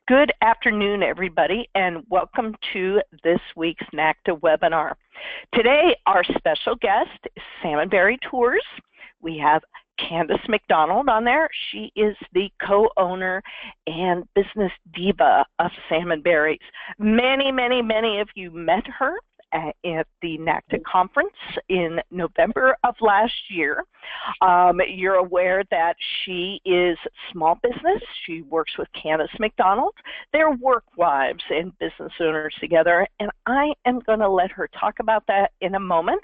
Good afternoon, everybody, and welcome to this week's NACTA webinar. Today, our special guest is Salmon Berry Tours. We have Candace McDonald on there. She is the co-owner and business diva of Salmon Berries. Many of you met her at the NACTA conference in November of last year. You're aware that she is small business. She works with Candace McDonald. They're work wives and business owners together, and I am going to let her talk about that in a moment.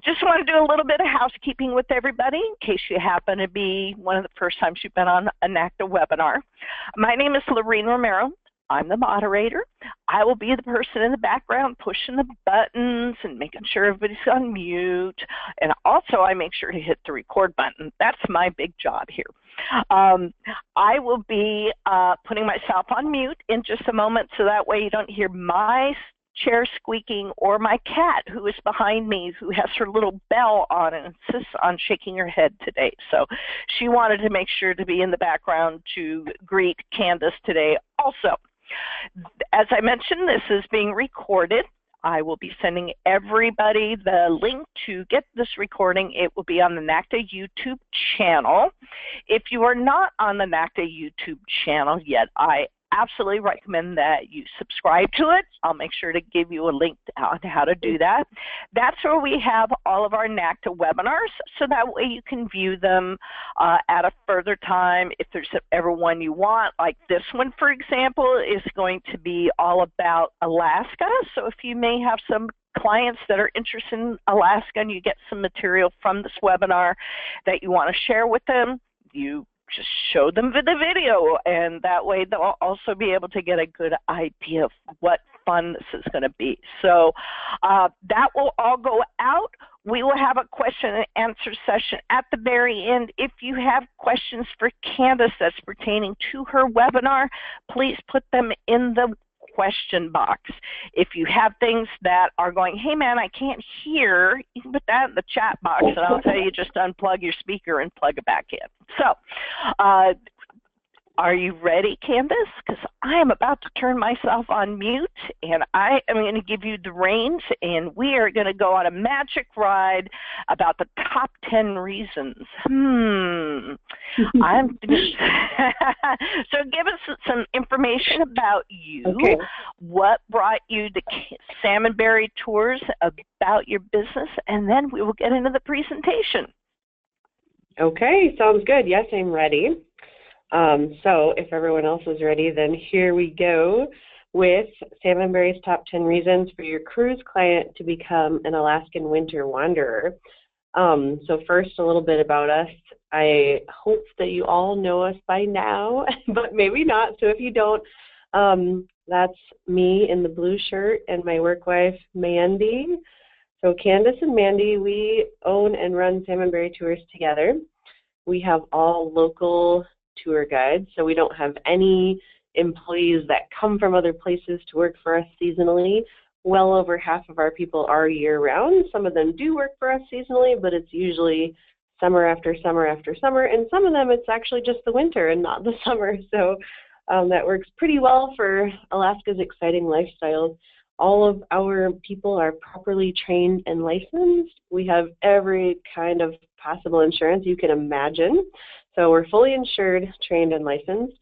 Just want to do a little bit of housekeeping with everybody in case you happen to be one of the first times you've been on a NACTA webinar. My name is Lorene Romero. I'm the moderator. I will be the person in the background pushing the buttons and making sure everybody's on mute. And also I make sure to hit the record button. That's my big job here. I will be putting myself on mute in just a moment so that way you don't hear my chair squeaking or my cat who is behind me who has her little bell on and insists on shaking her head today. So she wanted to make sure to be in the background to greet Candace today also. As I mentioned, this is being recorded. I will be sending everybody the link to get this recording. It will be on the NACTA YouTube channel. If you are not on the NACTA YouTube channel yet, I absolutely recommend that you subscribe to it. I'll make sure to give you a link on how to do that. That's where we have all of our NACTA webinars, so that way you can view them at a further time if there's ever one you want. Like this one, for example, is going to be all about Alaska. So if you may have some clients that are interested in Alaska and you get some material from this webinar that you want to share with them, you just show them the video, and that way they'll also be able to get a good idea of what fun this is going to be. So that will all go out. We will have a question and answer session at the very end. If you have questions for Candace that's pertaining to her webinar, please put them in the question box. If you have things that are going, hey man, I can't hear, you can put that in the chat box and I'll tell you just unplug your speaker and plug it back in. So are you ready, Candace? Because I am about to turn myself on mute and I am going to give you the reins and we are going to go on a magic ride about the top 10 reasons. So give us some information about you. Okay. What brought you to Salmon Berry Tours, about your business, and then we will get into the presentation. Okay, sounds good. Yes, I'm ready. So if everyone else is ready, then here we go with Salmon Berry's top 10 reasons for your cruise client to become an Alaskan winter wanderer. So first, a little bit about us. I hope that you all know us by now, but maybe not. So if you don't, that's me in the blue shirt and my work wife, Mandy. So Candace and Mandy, we own and run Salmon Berry Tours together. We have all local tour guides, so we don't have any employees that come from other places to work for us seasonally. Well over half of our people are year-round. Some of them do work for us seasonally, but it's usually summer after summer after summer, and some of them it's actually just the winter and not the summer. So that works pretty well for Alaska's exciting lifestyles. All of our people are properly trained and licensed. We have every kind of possible insurance you can imagine. So we're fully insured, trained, and licensed,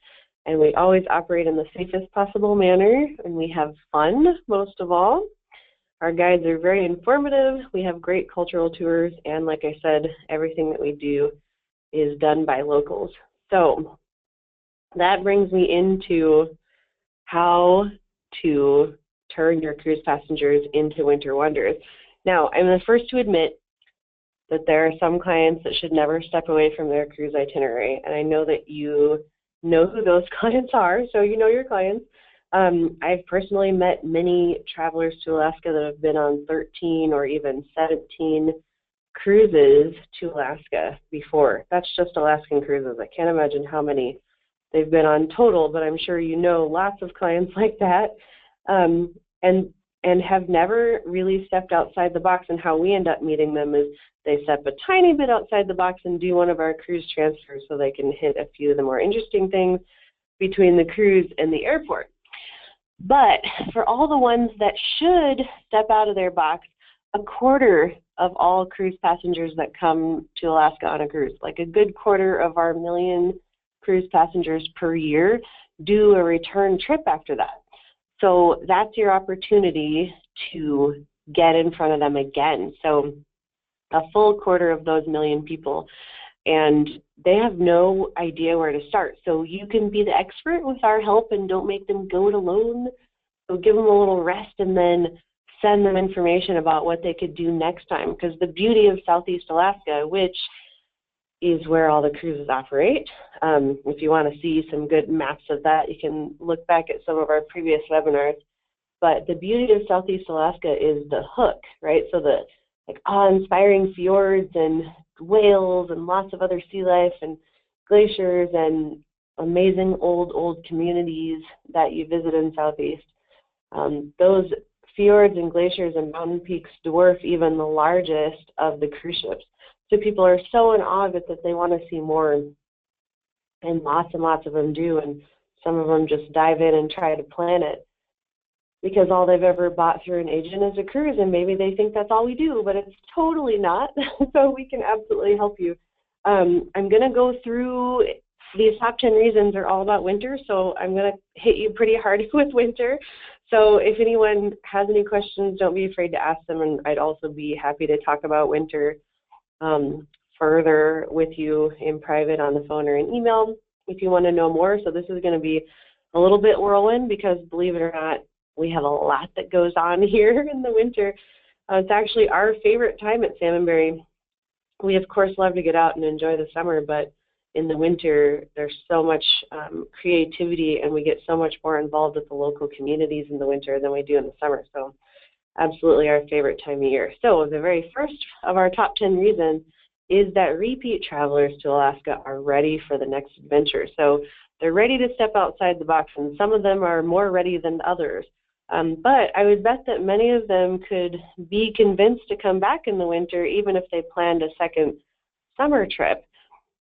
and we always operate in the safest possible manner, and we have fun most of all. Our guides are very informative. We have great cultural tours, and like I said, everything that we do is done by locals. So that brings me into how to turn your cruise passengers into winter wanderers. Now, I'm the first to admit that there are some clients that should never step away from their cruise itinerary, and I know that you know who those clients are, so you know your clients. I've personally met many travelers to Alaska that have been on 13 or even 17 cruises to Alaska before. That's just Alaskan cruises. I can't imagine how many they've been on total, but I'm sure you know lots of clients like that. And have never really stepped outside the box, and how we end up meeting them is they step a tiny bit outside the box and do one of our cruise transfers so they can hit a few of the more interesting things, between the cruise and the airport. But for all the ones that should step out of their box, a quarter of all cruise passengers that come to Alaska on a cruise, like a good quarter of our million cruise passengers per year, do a return trip after that. So that's your opportunity to get in front of them again. So a full quarter of those million people, and they have no idea where to start. So you can be the expert with our help and don't make them go it alone. So give them a little rest and then send them information about what they could do next time. Because the beauty of Southeast Alaska, which is where all the cruises operate, if you want to see some good maps of that, you can look back at some of our previous webinars. But the beauty of Southeast Alaska is the hook, right? So the awe-inspiring fjords and whales and lots of other sea life and glaciers and amazing old communities that you visit in Southeast. Those fjords and glaciers and mountain peaks dwarf even the largest of the cruise ships. So people are so in awe of it that they want to see more, and lots of them do, and some of them just dive in and try to plan it because all they've ever bought through an agent is a cruise, and maybe they think that's all we do, but it's totally not. So we can absolutely help you. I'm going to go through these top 10 reasons are all about winter, so I'm going to hit you pretty hard with winter. So if anyone has any questions, don't be afraid to ask them, and I'd also be happy to talk about winter further with you in private on the phone or an email if you want to know more. So this is going to be a little bit whirlwind because, believe it or not, we have a lot that goes on here in the winter. It's actually our favorite time at Salmon Berry. We, of course, love to get out and enjoy the summer, but in the winter, there's so much creativity, and we get so much more involved with the local communities in the winter than we do in the summer. So absolutely our favorite time of year. So the very first of our top 10 reasons is that repeat travelers to Alaska are ready for the next adventure. So they're ready to step outside the box, and some of them are more ready than others. But I would bet that many of them could be convinced to come back in the winter, even if they planned a second summer trip,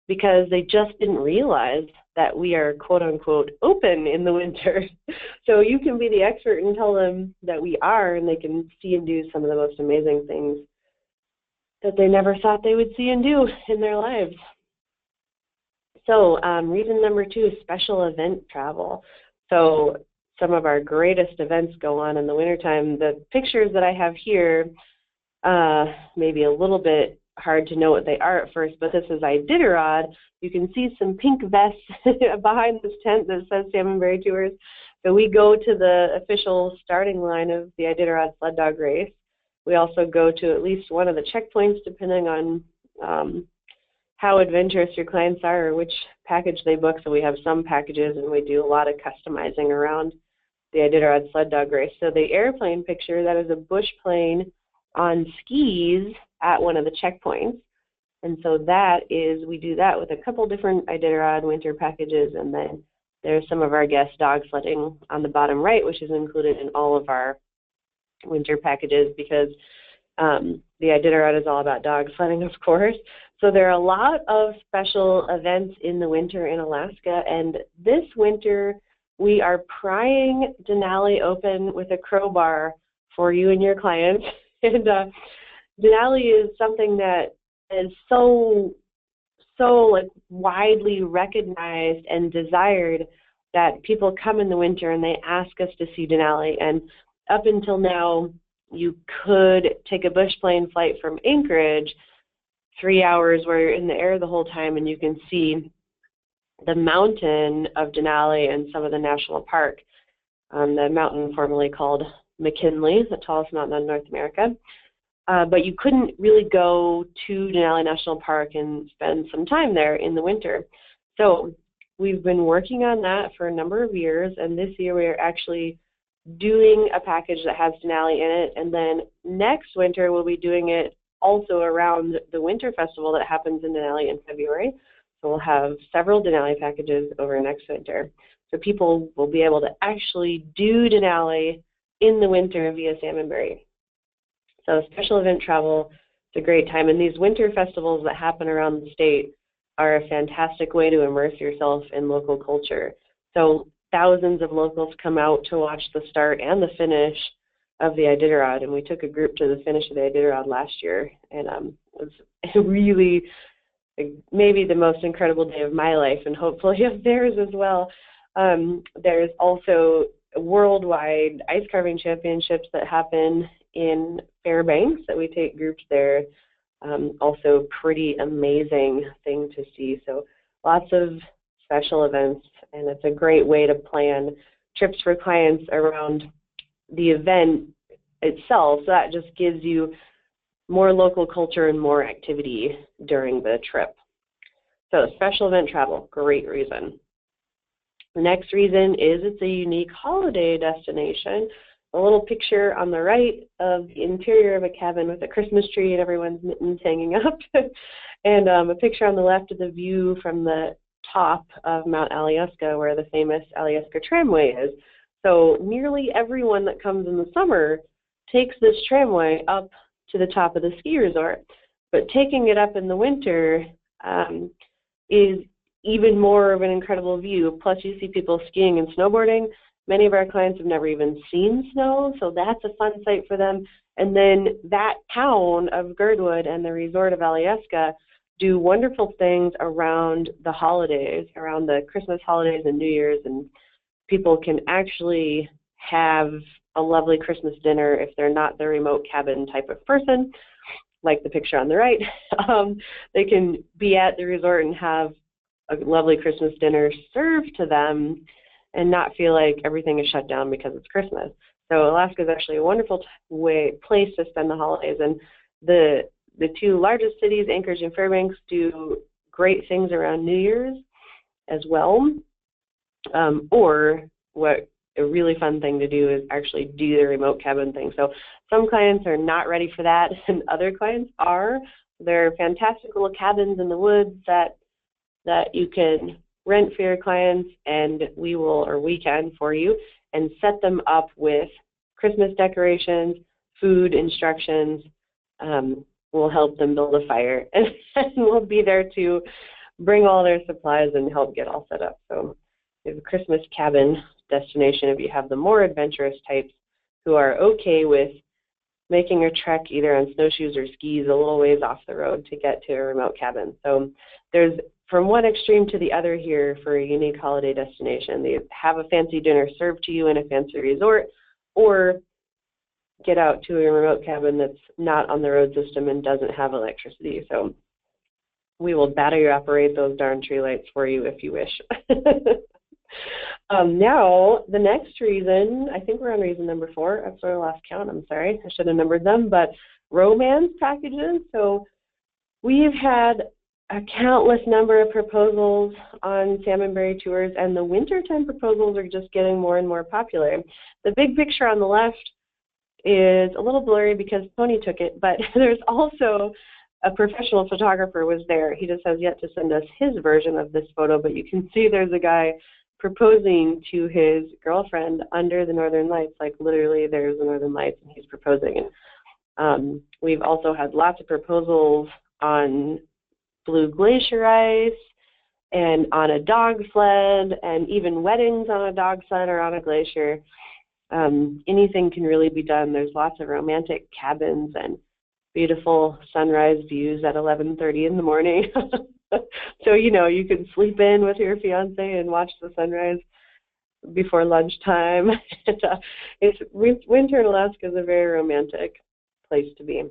because they just didn't realize that we are quote-unquote open in the winter. So you can be the expert and tell them that we are, and they can see and do some of the most amazing things that they never thought they would see and do in their lives. So reason number 2 is special event travel. So some of our greatest events go on in the wintertime. The pictures that I have here, maybe a little bit hard to know what they are at first, but this is Iditarod. You can see some pink vests behind this tent that says Salmon Berry Tours. So we go to the official starting line of the Iditarod sled dog race. We also go to at least one of the checkpoints, depending on how adventurous your clients are or which package they book. So we have some packages, and we do a lot of customizing around the Iditarod sled dog race. So the airplane picture, that is a bush plane on skis at one of the checkpoints. And so that is, we do that with a couple different Iditarod winter packages, and then there's some of our guest dog sledding on the bottom right, which is included in all of our winter packages because the Iditarod is all about dog sledding, of course. So there are a lot of special events in the winter in Alaska, and this winter we are prying Denali open with a crowbar for you and your clients. And Denali is something that is so like widely recognized and desired that people come in the winter and they ask us to see Denali. And up until now, you could take a bush plane flight from Anchorage, 3 hours where you're in the air the whole time, and you can see the mountain of Denali and some of the national park, the mountain formerly called McKinley, the tallest mountain in North America. But you couldn't really go to Denali National Park and spend some time there in the winter. So we've been working on that for a number of years, and this year we are actually doing a package that has Denali in it, and then next winter we'll be doing it also around the winter festival that happens in Denali in February. So we'll have several Denali packages over next winter. So people will be able to actually do Denali in the winter via Salmon Berry. So special event travel is a great time, and these winter festivals that happen around the state are a fantastic way to immerse yourself in local culture. So thousands of locals come out to watch the start and the finish of the Iditarod, and we took a group to the finish of the Iditarod last year, and it was really maybe the most incredible day of my life, and hopefully of theirs as well. There's also worldwide ice carving championships that happen in Fairbanks that we take groups there. Also pretty amazing thing to see. So lots of special events, and it's a great way to plan trips for clients around the event itself. So that just gives you more local culture and more activity during the trip. So special event travel, great reason. The next reason is it's a unique holiday destination. A little picture on the right of the interior of a cabin with a Christmas tree and everyone's mittens hanging up. And a picture on the left of the view from the top of Mount Alyeska, where the famous Alyeska tramway is. So nearly everyone that comes in the summer takes this tramway up to the top of the ski resort. But taking it up in the winter is even more of an incredible view. Plus you see people skiing and snowboarding. Many of our clients have never even seen snow, so that's a fun sight for them. And then that town of Girdwood and the resort of Alyeska do wonderful things around the holidays, around the Christmas holidays and New Year's, and people can actually have a lovely Christmas dinner if they're not the remote cabin type of person, like the picture on the right. They can be at the resort and have a lovely Christmas dinner served to them and not feel like everything is shut down because it's Christmas. So Alaska is actually a wonderful place to spend the holidays. And the two largest cities, Anchorage and Fairbanks, do great things around New Year's as well. Or what a really fun thing to do is actually do the remote cabin thing. So some clients are not ready for that, and other clients are. There are fantastic little cabins in the woods that you can rent for your clients, and we can for you, and set them up with Christmas decorations, food, instructions. We'll help them build a fire, and we'll be there to bring all their supplies and help get all set up. So we have a Christmas cabin destination if you have the more adventurous types who are okay with making a trek either on snowshoes or skis a little ways off the road to get to a remote cabin. So there's from one extreme to the other here for a unique holiday destination. They have a fancy dinner served to you in a fancy resort, or get out to a remote cabin that's not on the road system and doesn't have electricity. So we will battery operate those darn tree lights for you if you wish. Now, the next reason, I think we're on reason number 4. I've sort of lost count. I'm sorry. I should have numbered them. But romance packages. So we've had a countless number of proposals on Salmon Berry Tours, and the wintertime proposals are just getting more and more popular. The big picture on the left is a little blurry because Tony took it, but there's also a professional photographer was there. He just has yet to send us his version of this photo, but you can see there's a guy proposing to his girlfriend under the northern lights, like literally there's the northern lights and he's proposing. And we've also had lots of proposals on blue glacier ice and on a dog sled, and even weddings on a dog sled or on a glacier. Anything can really be done. There's lots of romantic cabins and beautiful sunrise views at 11:30 in the morning. So, you can sleep in with your fiance and watch the sunrise before lunchtime. Winter in Alaska is a very romantic place to be.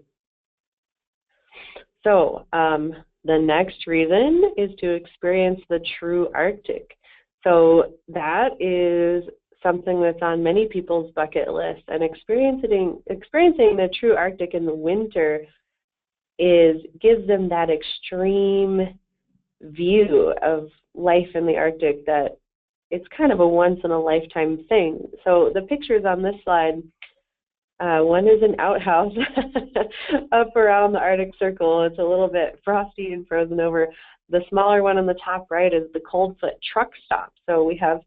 So the next reason is to experience the true Arctic. So that is something that's on many people's bucket list, and experiencing the true Arctic in the winter gives them that extreme view of life in the Arctic that it's kind of a once-in-a-lifetime thing. So the pictures on this slide, one is an outhouse up around the Arctic Circle. It's a little bit frosty and frozen over. The smaller one on the top right is the Coldfoot truck stop. So we have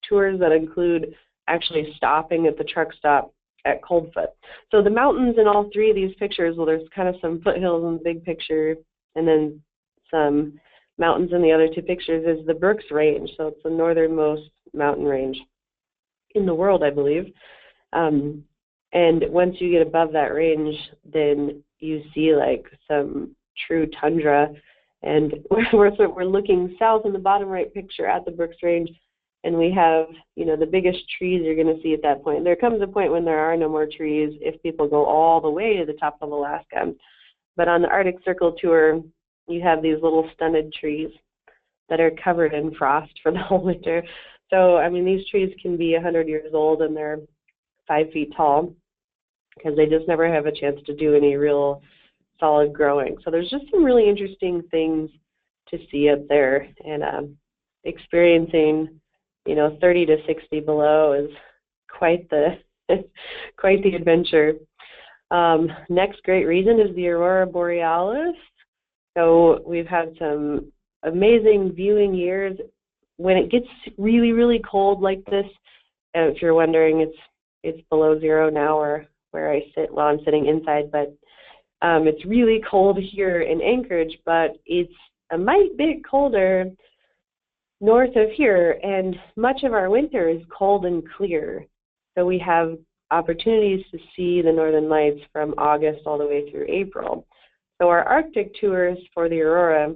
tours that include actually stopping at the truck stop at Coldfoot. So the mountains in all three of these pictures, well, there's kind of some foothills in the big picture, and then some mountains in the other two pictures, is the Brooks Range. So it's the northernmost mountain range in the world, I believe. And once you get above that range, then you see like some true tundra. And we're looking south in the bottom right picture at the Brooks Range, and we have, you know, the biggest trees you're going to see at that point. There comes a point when there are no more trees if people go all the way to the top of Alaska. But on the Arctic Circle tour, you have these little stunted trees that are covered in frost for the whole winter. So, I mean, these trees can be 100 years old and they're 5 feet tall because they just never have a chance to do any real solid growing. So there's just some really interesting things to see up there, and experiencing, you know, 30 to 60 below is quite the quite the adventure. Next great reason is the Aurora Borealis. So we've had some amazing viewing years. When it gets really, really cold like this, if you're wondering, it's below zero now where I sit while I'm sitting inside, but it's really cold here in Anchorage, but it's a mite bit colder north of here, and much of our winter is cold and clear. So we have opportunities to see the northern lights from August all the way through April. So our Arctic tours for the Aurora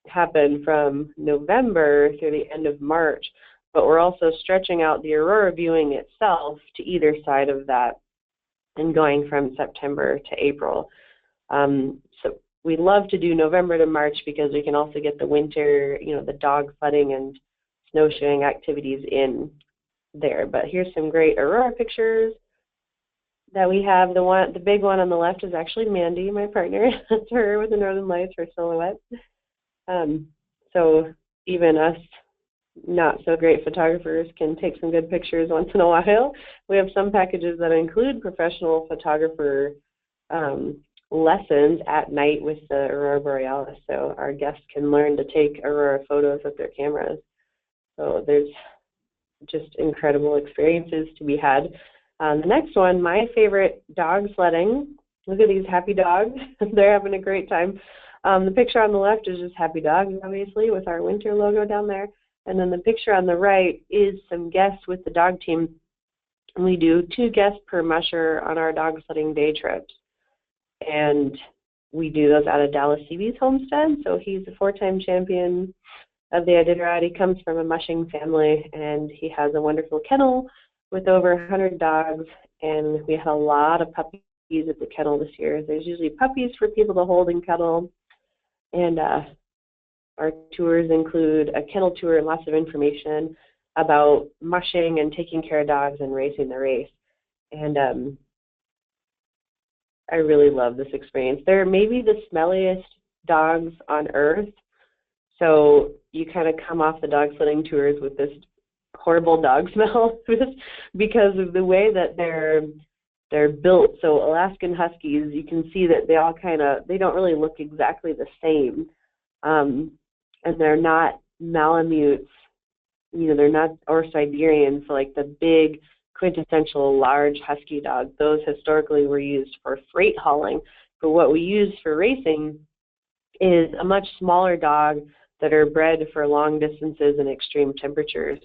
happen from November through the end of March, but we're also stretching out the Aurora viewing itself to either side of that and going from September to April. So we love to do November to March because we can also get the winter, you know, the dog sledding and snowshoeing activities in there. But here's some great Aurora pictures that we have. The big one on the left is actually Mandy, my partner. That's her with the Northern Lights, her silhouette. So even us not so great photographers can take some good pictures once in a while. We have some packages that include professional photographer lessons at night with the Aurora Borealis, so our guests can learn to take Aurora photos with their cameras. So there's just incredible experiences to be had. The next one, my favorite, dog sledding. Look at these happy dogs. They're having a great time. The picture on the left is just happy dogs, obviously, with our winter logo down there. And then the picture on the right is some guests with the dog team. And we do 2 guests per musher on our dog sledding day trips. And we do those out of Dallas Seavey's homestead. So he's a 4-time champion of the Iditarod. He comes from a mushing family, and he has a wonderful kennel with over 100 dogs. And we had a lot of puppies at the kennel this year. There's usually puppies for people to hold and cuddle. And our tours include a kennel tour and lots of information about mushing and taking care of dogs and racing the race. And I really love this experience. They're maybe the smelliest dogs on earth. So you kind of come off the dog sledding tours with this horrible dog smell because of the way that they're built. So Alaskan Huskies, you can see that they don't really look exactly the same. And they're not Malamutes, you know, they're not, or Siberians, so like the big quintessential large husky dog. Those historically were used for freight hauling. But what we use for racing is a much smaller dog that are bred for long distances and extreme temperatures.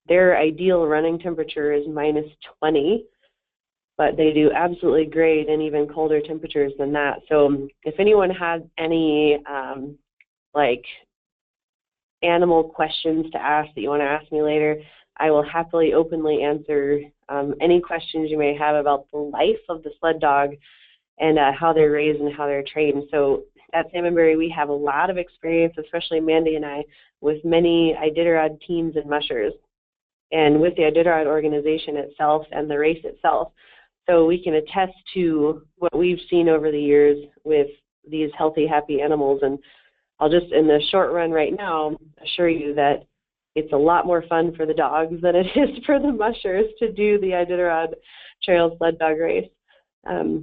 Their ideal running temperature is -20, but they do absolutely great in even colder temperatures than that. So if anyone has any like animal questions to ask that you want to ask me later, I will happily openly answer any questions you may have about the life of the sled dog and how they're raised and how they're trained. So at Salmon Berry, we have a lot of experience, especially Mandy and I, with many Iditarod teams and mushers, and with the Iditarod organization itself and the race itself. So we can attest to what we've seen over the years with these healthy, happy animals. And I'll just, in the short run right now, assure you that it's a lot more fun for the dogs than it is for the mushers to do the Iditarod Trail Sled Dog Race.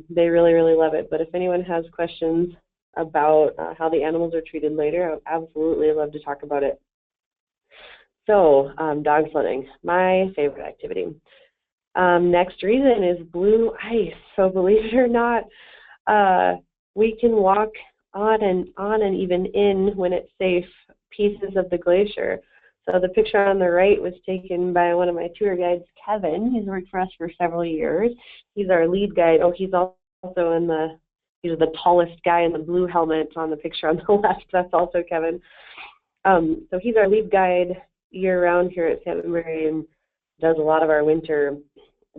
They really, really love it. But if anyone has questions about how the animals are treated later, I would absolutely love to talk about it. So, dog sledding, my favorite activity. Next reason is blue ice. So believe it or not, we can walk on and even in, when it's safe, pieces of the glacier. So the picture on the right was taken by one of my tour guides, Kevin. He's worked for us for several years. He's our lead guide. Oh, he's also he's the tallest guy in the blue helmet on the picture on the left. That's also Kevin. So he's our lead guide year-round here at Salmon Berry and does a lot of our winter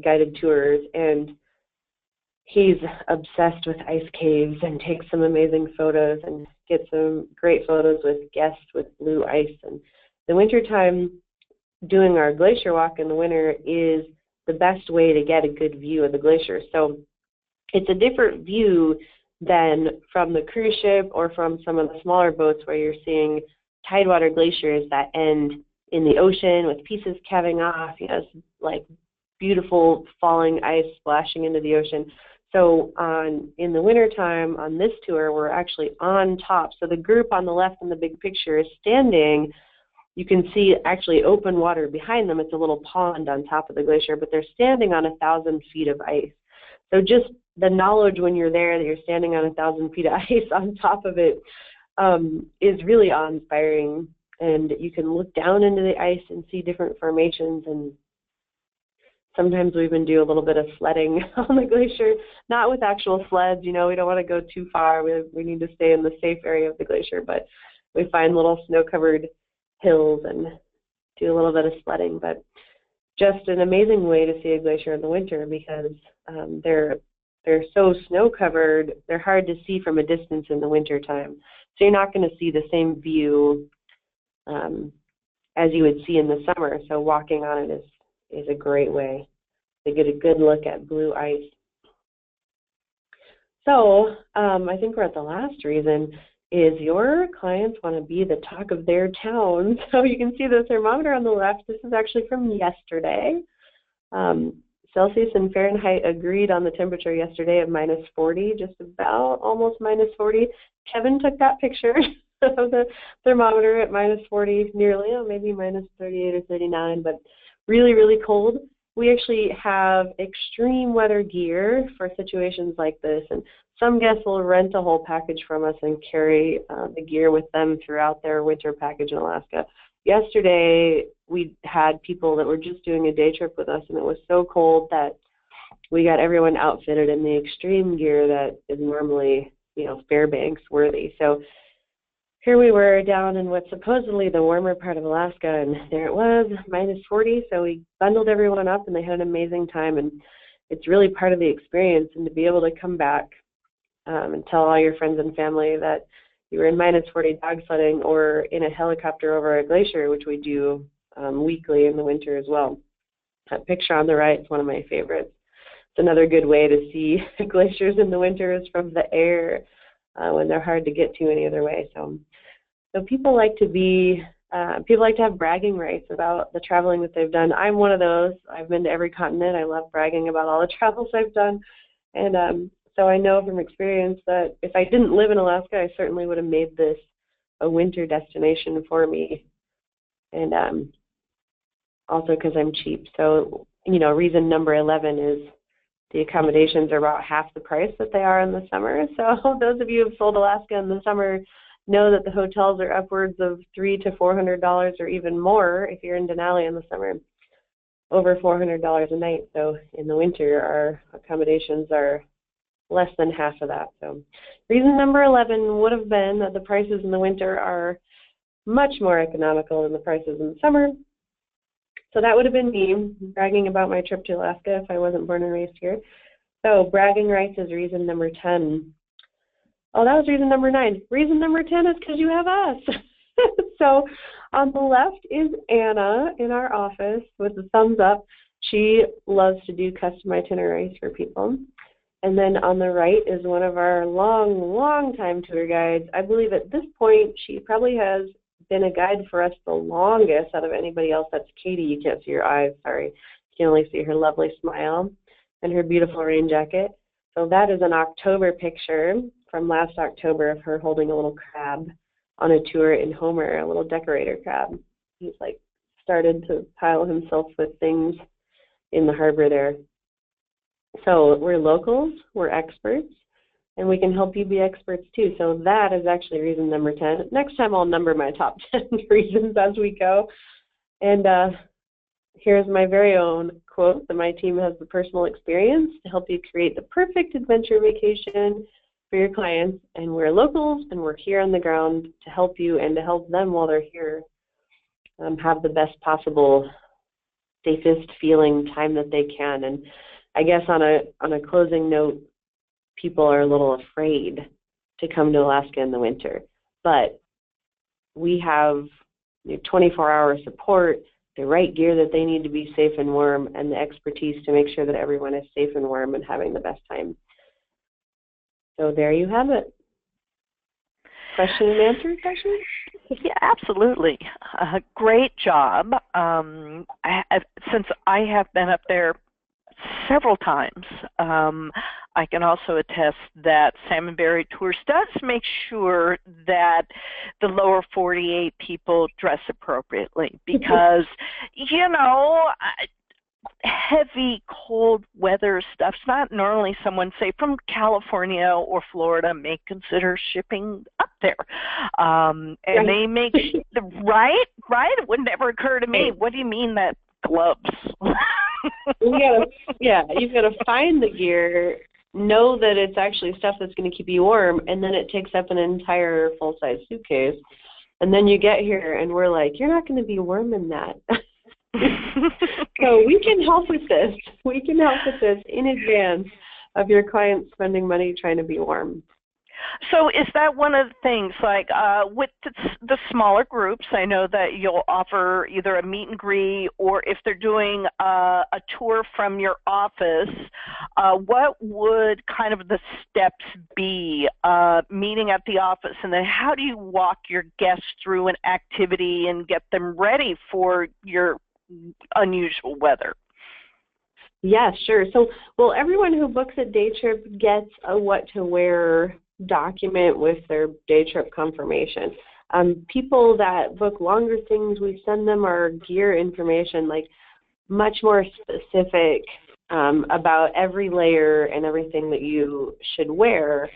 guided tours. And he's obsessed with ice caves and takes some amazing photos and gets some great photos with guests with blue ice. And the wintertime, doing our glacier walk in the winter is the best way to get a good view of the glacier. So it's a different view than from the cruise ship or from some of the smaller boats where you're seeing tidewater glaciers that end in the ocean with pieces calving off, it's like beautiful falling ice splashing into the ocean. So in the wintertime on this tour, we're actually on top. So the group on the left in the big picture is standing. You can see actually open water behind them. It's a little pond on top of the glacier, but they're standing on 1,000 feet of ice. So just the knowledge when you're there that you're standing on 1,000 feet of ice on top of it is really awe-inspiring. And you can look down into the ice and see different formations. And sometimes we even do a little bit of sledding on the glacier, not with actual sleds. We don't want to go too far. We need to stay in the safe area of the glacier, but we find little snow-covered hills and do a little bit of sledding. But just an amazing way to see a glacier in the winter because they're so snow-covered, they're hard to see from a distance in the wintertime. So you're not going to see the same view as you would see in the summer. So walking on it is a great way to get a good look at blue ice. So I think we're at the last reason is your clients want to be the talk of their town. So you can see the thermometer on the left. This is actually from yesterday. Celsius and Fahrenheit agreed on the temperature yesterday of -40, just about almost -40. Kevin took that picture of the thermometer at -40 nearly, maybe -38 or 39, but really, really cold. We actually have extreme weather gear for situations like this, and some guests will rent a whole package from us and carry the gear with them throughout their winter package in Alaska. Yesterday, we had people that were just doing a day trip with us, and it was so cold that we got everyone outfitted in the extreme gear that is normally, Fairbanks worthy. So here we were down in what's supposedly the warmer part of Alaska, and there it was, -40. So we bundled everyone up, and they had an amazing time. And it's really part of the experience, and to be able to come back and tell all your friends and family that you were in -40 dog sledding or in a helicopter over a glacier, which we do weekly in the winter as well. That picture on the right is one of my favorites. It's another good way to see glaciers in the winter is from the air when they're hard to get to any other way. So people like to have bragging rights about the traveling that they've done. I'm one of those. I've been to every continent. I love bragging about all the travels I've done. And so I know from experience that if I didn't live in Alaska, I certainly would have made this a winter destination for me. And also because I'm cheap. So, reason number 11 is the accommodations are about half the price that they are in the summer. So those of you who have sold Alaska in the summer know that the hotels are upwards of $300 to $400 or even more if you're in Denali in the summer, over $400 a night. So in the winter, our accommodations are less than half of that. So reason number 11 would have been that the prices in the winter are much more economical than the prices in the summer. So that would have been me bragging about my trip to Alaska if I wasn't born and raised here. So bragging rights is reason number 10. Oh, that was reason number 9. Reason number 10 is because you have us. So on the left is Anna in our office with the thumbs up. She loves to do custom itineraries for people. And then on the right is one of our long time tour guides. I believe at this point she probably has been a guide for us the longest out of anybody else. That's Katie. You can't see her eyes, sorry. You can only see her lovely smile and her beautiful rain jacket. So that is an October picture from last October of her holding a little crab on a tour in Homer, a little decorator crab. He's started to pile himself with things in the harbor there. So we're locals, we're experts, and we can help you be experts too. So that is actually reason number 10. Next time I'll number my top 10 reasons as we go. And here's my very own quote that my team has the personal experience to help you create the perfect adventure vacation for your clients. And we're locals, and we're here on the ground to help you and to help them while they're here have the best possible, safest feeling time that they can. And I guess on a closing note, people are a little afraid to come to Alaska in the winter. But we have 24-hour support, the right gear that they need to be safe and warm, and the expertise to make sure that everyone is safe and warm and having the best time. So there you have it. Question and answer session? Yeah, absolutely. Great job. Since I have been up there several times, I can also attest that Salmon Berry Tours does make sure that the lower 48 people dress appropriately because, heavy cold weather stuff's not normally someone, say, from California or Florida may consider shipping up there. And they make, right? It would never occur to me. What do you mean that gloves? You've got to find the gear, know that it's actually stuff that's going to keep you warm, and then it takes up an entire full-size suitcase. And then you get here, and we're like, you're not going to be warm in that. So we can help with this. We can help with this in advance of your clients spending money trying to be warm. So is that one of the things, like with the smaller groups, I know that you'll offer either a meet and greet or if they're doing a tour from your office, what would kind of the steps be meeting at the office, and then how do you walk your guests through an activity and get them ready for your unusual weather? Yeah, sure. So, everyone who books a day trip gets a what to wear document with their day trip confirmation. People that book longer things, we send them our gear information, like much more specific about every layer and everything that you should wear,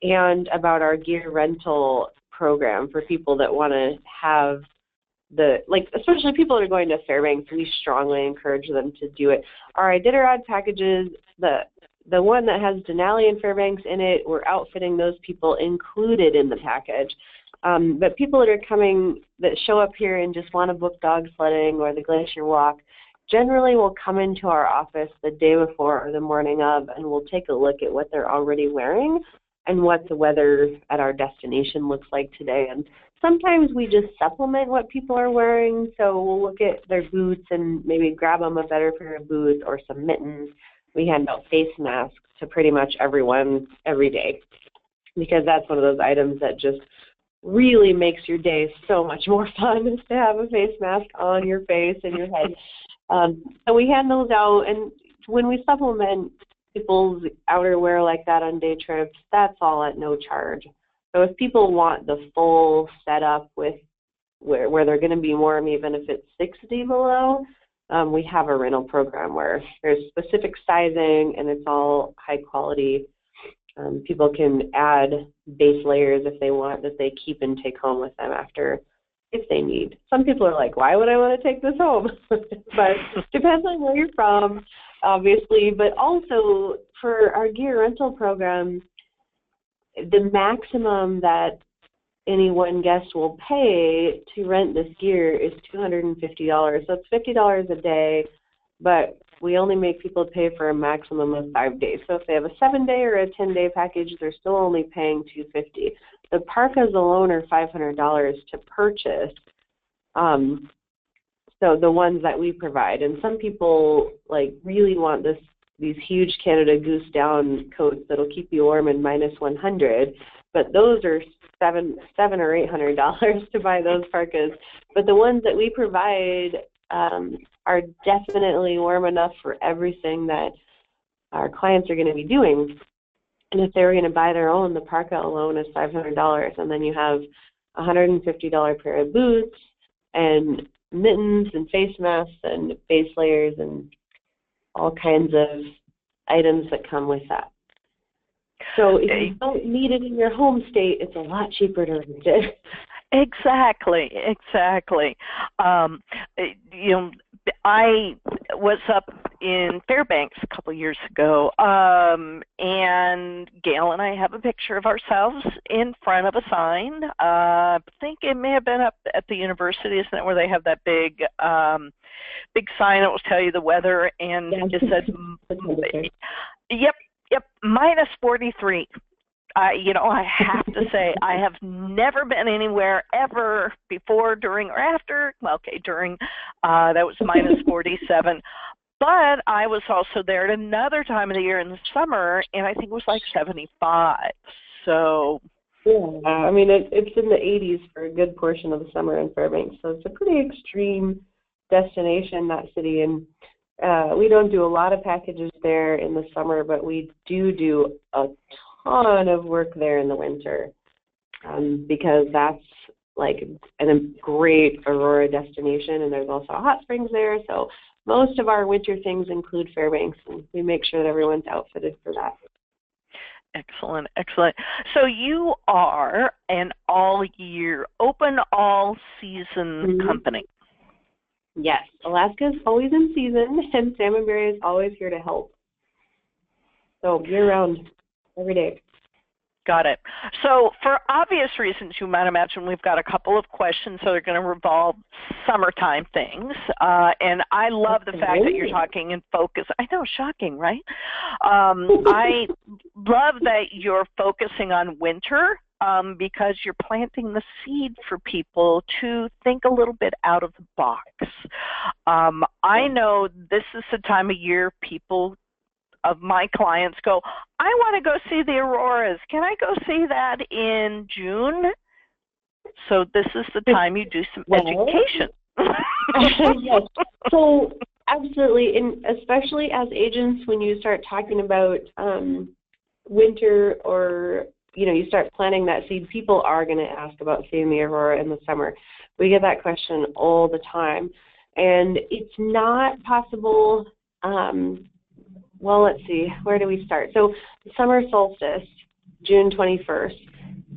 and about our gear rental program for people that want to have especially people that are going to Fairbanks. We strongly encourage them to do it. Our Iditarod packages, the one that has Denali and Fairbanks in it, we're outfitting those people included in the package. But people that are coming, that show up here and just want to book dog sledding or the glacier walk, generally will come into our office the day before or the morning of, and we'll take a look at what they're already wearing and what the weather at our destination looks like today. And sometimes we just supplement what people are wearing, so we'll look at their boots and maybe grab them a better pair of boots or some mittens. We hand out face masks to pretty much everyone every day, because that's one of those items that just really makes your day so much more fun, is to have a face mask on your face and your head. So we hand those out, and when we supplement people's outerwear like that on day trips, that's all at no charge. So if people want the full setup with where they're going to be warm, even if it's 60 below, we have a rental program where there's specific sizing and it's all high quality. People can add base layers if they want, that they keep and take home with them after, if they need. Some people are like, why would I want to take this home? But depends on where you're from, obviously. But also for our gear rental program, the maximum that any one guest will pay to rent this gear is $250. So it's $50 a day, but we only make people pay for a maximum of 5 days. So if they have a 7-day or a 10-day package, they're still only paying $250. The parkas alone are $500 to purchase. So the ones that we provide, and some people really want these huge Canada Goose down coats that'll keep you warm in -100, but those are $700 or $800 to buy those parkas. But the ones that we provide are definitely warm enough for everything that our clients are going to be doing. And if they were going to buy their own, the parka alone is $500, and then you have a $150 pair of boots and mittens and face masks and base layers and all kinds of items that come with that. So if you don't need it in your home state, it's a lot cheaper to rent it. Exactly, exactly. Um, you know, I was up in Fairbanks a couple years ago, and Gail and I have a picture of ourselves in front of a sign. I think it may have been up at the university, isn't it, where they have that big sign that will tell you the weather, and Yeah. it said, yep, yep, minus 43. I have to say, I have never been anywhere ever before, during, or after. Well, okay, during, that was minus 47. But I was also there at another time of the year in the summer, and I think it was like 75. So, yeah, I mean, it's in the 80s for a good portion of the summer in Fairbanks, so it's a pretty extreme destination, that city. And we don't do a lot of packages there in the summer, but we do a ton of work there in the winter, because that's like a great Aurora destination, and there's also hot springs there. So most of our winter things include Fairbanks, and we make sure that everyone's outfitted for that. excellent, excellent. So you are an all-year, open all-season company. Yes, Alaska is always in season, and Salmon Berry is always here to help. So year-round, every day. Got it. So for obvious reasons, you might imagine we've got a couple of questions that are going to revolve summertime things. And I love the fact that you're talking in focus. I know, shocking, right? I love that you're focusing on winter, because you're planting the seed for people to think a little bit out of the box. I know this is the time of year people of my clients go, I want to go see the auroras. Can I go see that in June? So this is the time you do some education. Yes. So absolutely, and especially as agents, when you start talking about winter, or you start planting that seed, people are going to ask about seeing the aurora in the summer. We get that question all the time, and it's not possible. Well, let's see, where do we start? So the summer solstice, June 21st.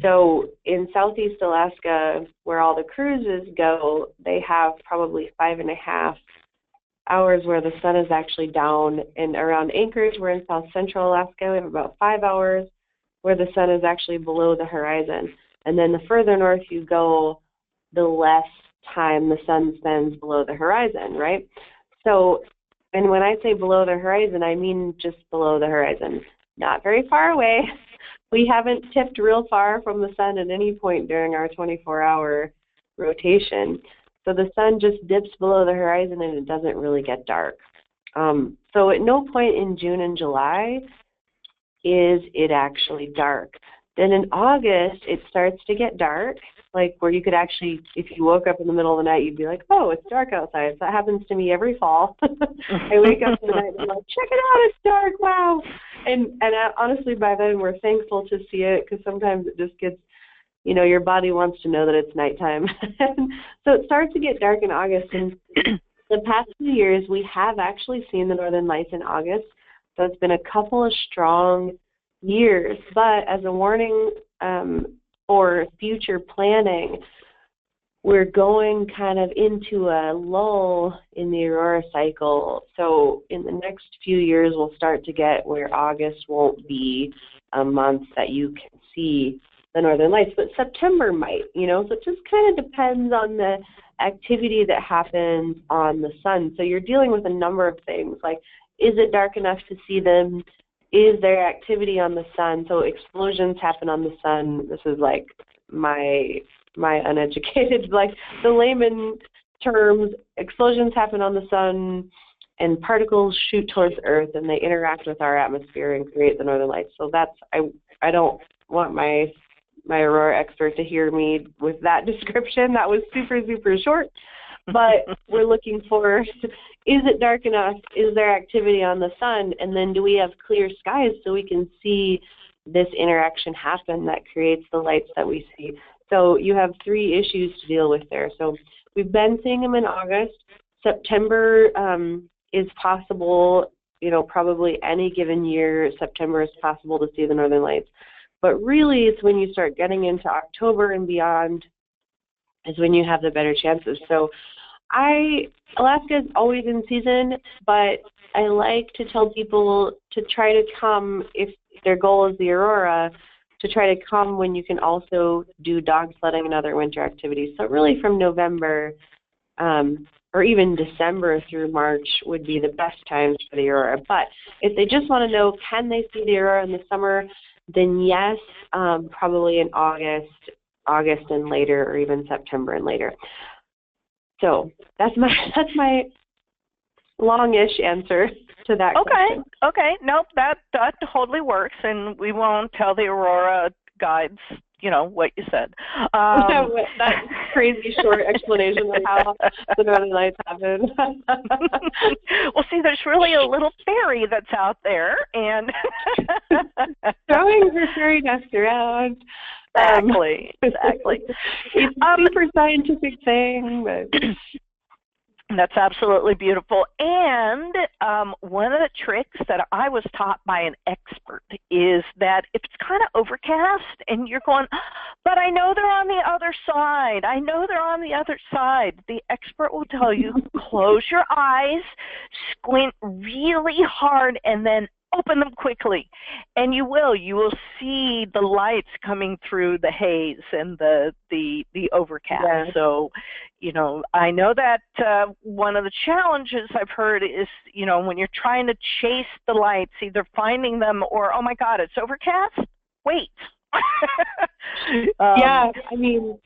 So in Southeast Alaska, where all the cruises go, they have probably 5.5 hours where the sun is actually down. And around Anchorage, we're in South Central Alaska, we have about 5 hours where the sun is actually below the horizon. And then the further north you go, the less time the sun spends below the horizon, right? So, and when I say below the horizon, I mean just below the horizon, not very far away. We haven't tipped real far from the sun at any point during our 24-hour rotation. So the sun just dips below the horizon and it doesn't really get dark. So at no point in June and July is it actually dark. Then in August, it starts to get dark, like where you could actually, if you woke up in the middle of the night, you'd be like, oh, it's dark outside. So that happens to me every fall. I wake up in the night and I'm like, check it out, it's dark, wow. And honestly, by then we're thankful to see it, because sometimes it just gets, your body wants to know that it's nighttime. So it starts to get dark in August. And the past few years, we have actually seen the Northern Lights in August. So it's been a couple of strong years. But as a warning for future planning, we're going kind of into a lull in the aurora cycle. So in the next few years, we'll start to get where August won't be a month that you can see the Northern Lights, but September might, so it just kind of depends on the activity that happens on the sun. So you're dealing with a number of things, like, is it dark enough to see them? Is there activity on the sun? So explosions happen on the sun. This is like my uneducated, like the layman terms, explosions happen on the sun and particles shoot towards Earth and they interact with our atmosphere and create the Northern Lights. So that's, I don't want my aurora expert to hear me with that description. That was super, super short. But we're looking for, is it dark enough? Is there activity on the sun? And then do we have clear skies so we can see this interaction happen that creates the lights that we see? So you have 3 issues to deal with there. So we've been seeing them in August. September is possible, probably any given year, September is possible to see the Northern Lights. But really, it's when you start getting into October and beyond is when you have the better chances. So Alaska is always in season, but I like to tell people to try to come, if their goal is the Aurora, to try to come when you can also do dog sledding and other winter activities. So really from November or even December through March would be the best times for the Aurora. But if they just want to know, can they see the Aurora in the summer, then yes, probably in August and later, or even September and later. So that's my longish answer to that question. Okay. Nope, that totally works, and we won't tell the Aurora guides, what you said. That crazy short explanation of how the Northern Lights happen. Well, see, there's really a little fairy that's out there, and throwing her fairy dust around. Exactly. It's a super scientific thing, but that's absolutely beautiful. And one of the tricks that I was taught by an expert is that if it's kind of overcast and you're going, but I know they're on the other side. The expert will tell you, close your eyes, squint really hard, and then open them quickly, and you will see the lights coming through the haze and the overcast. Yeah. So, I know that one of the challenges I've heard is, when you're trying to chase the lights, either finding them or, oh my God, it's overcast. Wait. Yeah, I mean,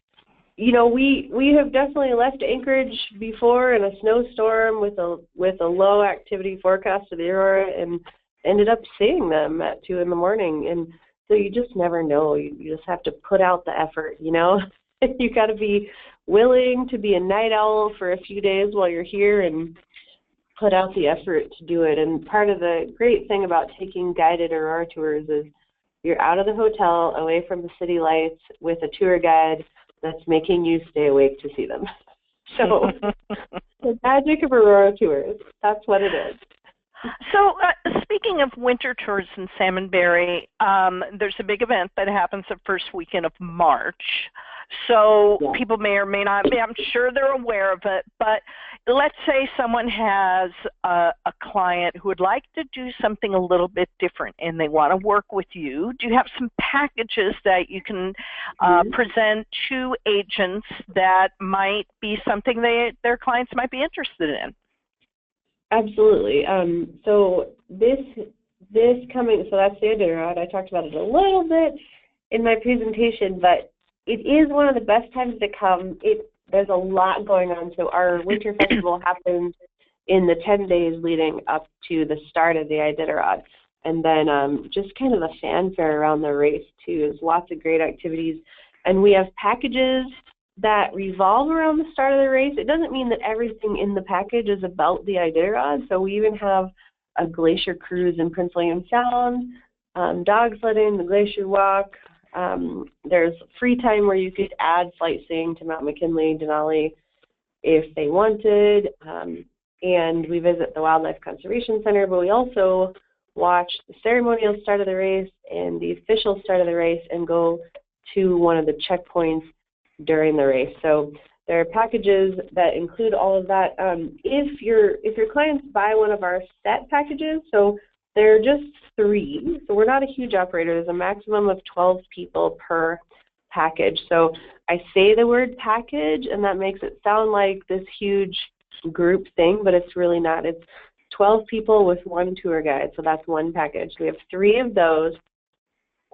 we have definitely left Anchorage before in a snowstorm with a low activity forecast of the Aurora, and ended up seeing them at 2 a.m. And so you just never know. You just have to put out the effort, You got to be willing to be a night owl for a few days while you're here and put out the effort to do it. And part of the great thing about taking guided Aurora tours is you're out of the hotel, away from the city lights, with a tour guide that's making you stay awake to see them. So the magic of Aurora tours, that's what it is. So speaking of winter tours in Salmon Berry, there's a big event that happens the first weekend of March. So Yeah. People may or may not be, I'm sure they're aware of it, but let's say someone has a client who would like to do something a little bit different and they want to work with you. Do you have some packages that you can present to agents that might be something their clients might be interested in? Absolutely. So this coming, so that's the Iditarod. I talked about it a little bit in my presentation, but it is one of the best times to come. There's a lot going on. So our winter festival happens in the 10 days leading up to the start of the Iditarod. And then just kind of a fanfare around the race too. There's lots of great activities. And we have packages that revolve around the start of the race. It doesn't mean that everything in the package is about the Iditarod. So we even have a glacier cruise in Prince William Sound, dog sledding, the glacier walk. There's free time where you could add sightseeing to Mount McKinley, Denali if they wanted. And we visit the Wildlife Conservation Center, but we also watch the ceremonial start of the race and the official start of the race and go to one of the checkpoints during the race. So there are packages that include all of that. If your clients buy one of our set packages, so they're just 3, so we're not a huge operator. There's a maximum of 12 people per package. So I say the word package, and that makes it sound like this huge group thing, but it's really not. It's 12 people with 1 tour guide, so that's one package. We have 3 of those,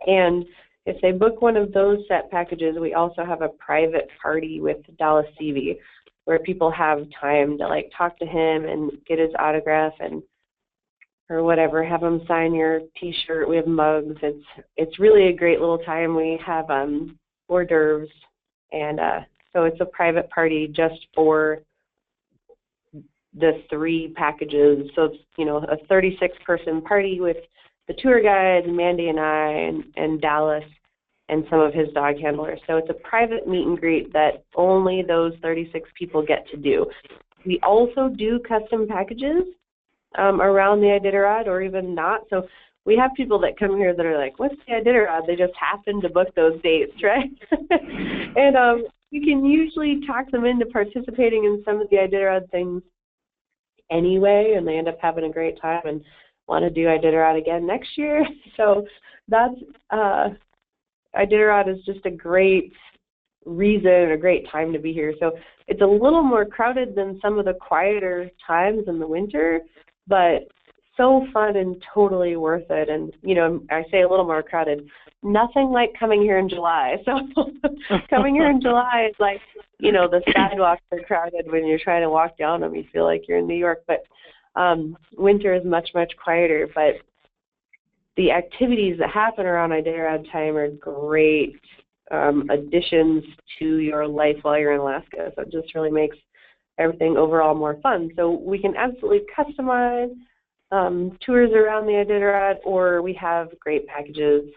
and if they book one of those set packages, we also have a private party with Dallas Seavey where people have time to talk to him and get his autograph or whatever, have him sign your T-shirt. We have mugs. It's really a great little time. We have hors d'oeuvres, and so it's a private party just for the 3 packages. So it's a 36-person party with the tour guide, Mandy and I, and Dallas, and some of his dog handlers. So it's a private meet and greet that only those 36 people get to do. We also do custom packages around the Iditarod, or even not. So we have people that come here that are like, what's the Iditarod? They just happen to book those dates, right? And you can usually talk them into participating in some of the Iditarod things anyway, and they end up having a great time and want to do Iditarod again next year. So that's Iditarod is just a great reason, a great time to be here. So it's a little more crowded than some of the quieter times in the winter, but so fun and totally worth it. And, you know, I say a little more crowded. Nothing like coming here in July. So coming here in July is like, you know, the sidewalks are crowded when you're trying to walk down them. You feel like you're in New York. But winter is much, much quieter. But the activities that happen around Iditarod time are great additions to your life while you're in Alaska. So it just really makes everything overall more fun. So we can absolutely customize tours around the Iditarod, or we have great packages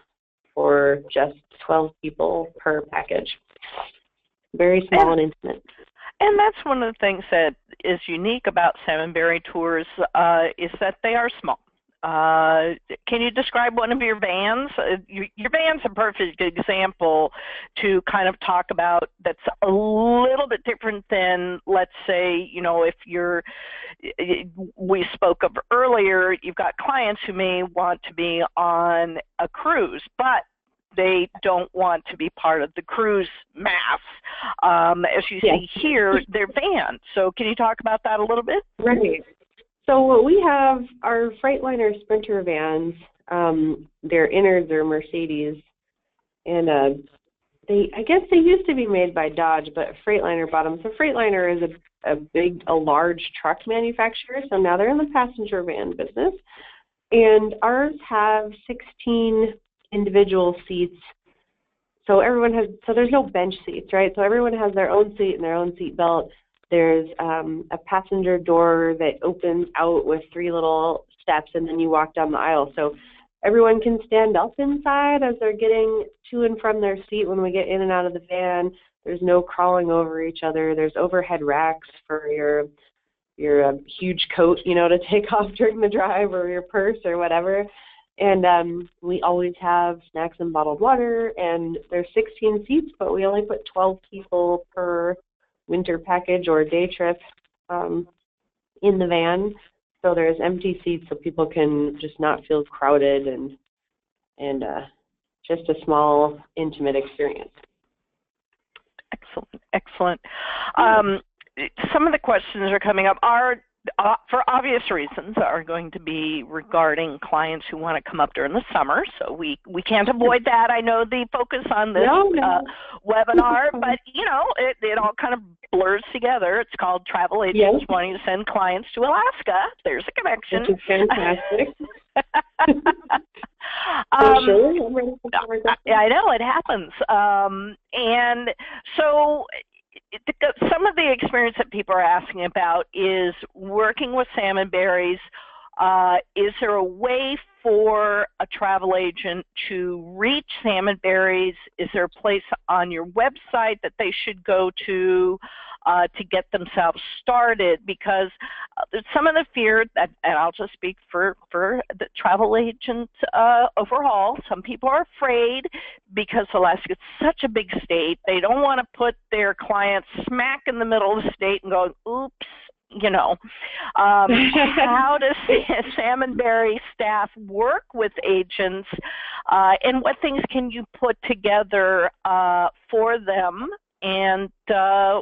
for just 12 people per package. Very small and intimate. And that's one of the things that is unique about Salmon Berry Tours is that they are small. Can you describe one of your vans? Your van's a perfect example to kind of talk about that's a little bit different than, let's say, you know, if you're, we spoke of earlier, you've got clients who may want to be on a cruise, but they don't want to be part of the cruise mass. As you see here, they're vans. So can you talk about that a little bit? Right. So what we have are Freightliner Sprinter vans. Their innards are Mercedes, and I guess they used to be made by Dodge, but Freightliner bought them. So Freightliner is a large truck manufacturer. So now they're in the passenger van business, and ours have 16 individual seats. So there's no bench seats, right? So everyone has their own seat and their own seat belt. There's a passenger door that opens out with 3 little steps, and then you walk down the aisle. So everyone can stand up inside as they're getting to and from their seat when we get in and out of the van. There's no crawling over each other. There's overhead racks for your huge coat, you know, to take off during the drive, or your purse or whatever. And we always have snacks and bottled water, and there's 16 seats, but we only put 12 people per winter package or day trip in the van. So there's empty seats so people can just not feel crowded, and just a small, intimate experience. Excellent. Some of the questions are coming up are, for obvious reasons, are going to be regarding clients who want to come up during the summer. So we can't avoid that. I know the focus on this webinar, but, you know, it all kind of blurs together. It's called Travel Agents Wanting to Send Clients to Alaska. There's a connection. Which is fantastic. I know, it happens. And so some of the experience that people are asking about is working with salmon berries. Is there a way for a travel agent to reach salmon berries? Is there a place on your website that they should go to get themselves started? Because some of the fear that, and I'll just speak for the travel agents overall, some people are afraid because Alaska is such a big state. They don't want to put their clients smack in the middle of the state and go, oops. You know, how does Salmon Berry staff work with agents, and what things can you put together for them and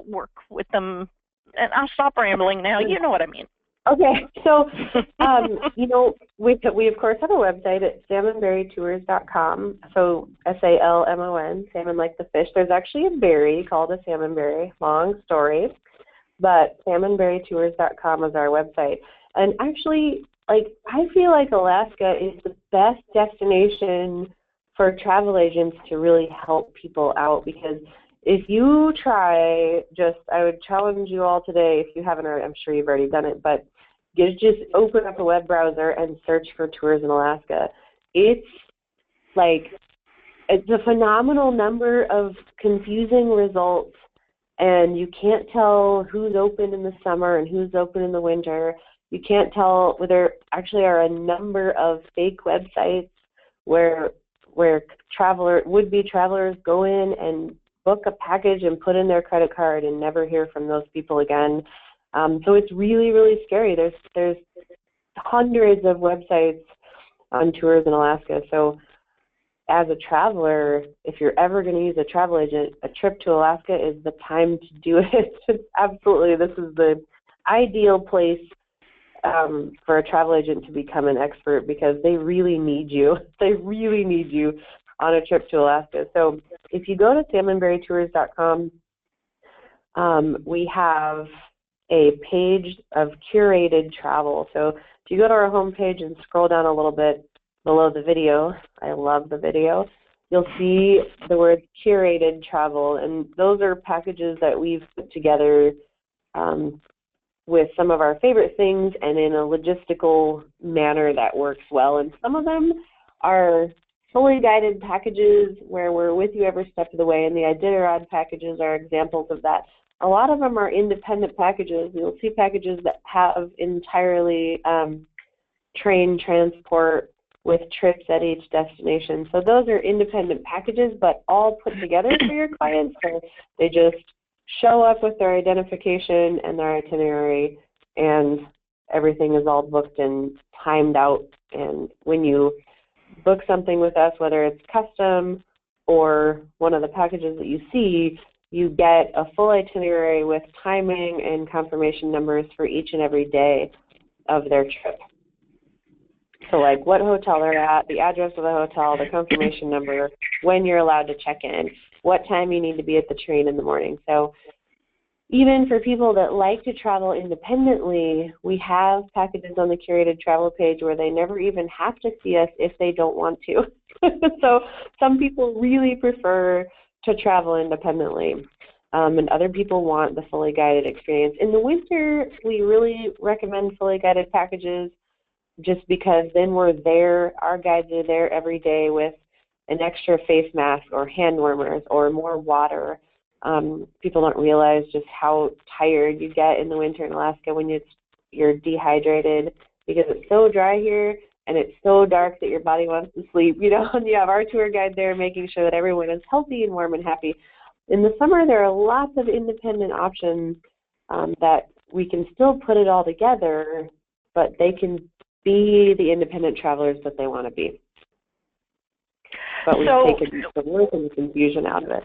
work with them? And I'll stop rambling now. You know what I mean. Okay, so you know, we of course have a website at salmonberrytours.com. So SALMON, salmon like the fish. There's actually a berry called a salmon berry. Long story. But salmonberrytours.com is our website. And actually, like, I feel like Alaska is the best destination for travel agents to really help people out, because if you try, I would challenge you all today, if you haven't already, I'm sure you've already done it, but just open up a web browser and search for tours in Alaska. It's a phenomenal number of confusing results, and you can't tell who's open in the summer and who's open in the winter. You can't tell whether there actually are a number of fake websites where would-be travelers go in and book a package and put in their credit card and never hear from those people again. So it's really, really scary. There's hundreds of websites on tours in Alaska. So as a traveler, if you're ever going to use a travel agent, a trip to Alaska is the time to do it. Absolutely, this is the ideal place for a travel agent to become an expert, because they really need you. They really need you on a trip to Alaska. So if you go to salmonberrytours.com, we have a page of curated travel. So if you go to our homepage and scroll down a little bit below the video, I love the video, you'll see the word curated travel, and those are packages that we've put together with some of our favorite things and in a logistical manner that works well. And some of them are fully guided packages where we're with you every step of the way, and the Iditarod packages are examples of that. A lot of them are independent packages. You'll see packages that have entirely train transport with trips at each destination. So those are independent packages, but all put together for your clients. So they just show up with their identification and their itinerary, and everything is all booked and timed out. And when you book something with us, whether it's custom or one of the packages that you see, you get a full itinerary with timing and confirmation numbers for each and every day of their trip. So like what hotel they're at, the address of the hotel, the confirmation number, when you're allowed to check in, what time you need to be at the train in the morning. So even for people that like to travel independently, we have packages on the curated travel page where they never even have to see us if they don't want to. So some people really prefer to travel independently, and other people want the fully guided experience. In the winter, we really recommend fully guided packages, just because then we're there, our guides are there every day with an extra face mask or hand warmers or more water. People don't realize just how tired you get in the winter in Alaska when you're dehydrated, because it's so dry here and it's so dark that your body wants to sleep, you know, and you have our tour guide there making sure that everyone is healthy and warm and happy. In the summer, there are lots of independent options that we can still put it all together, but they can be the independent travelers that they want to be. But we've taken the work and the confusion out of it.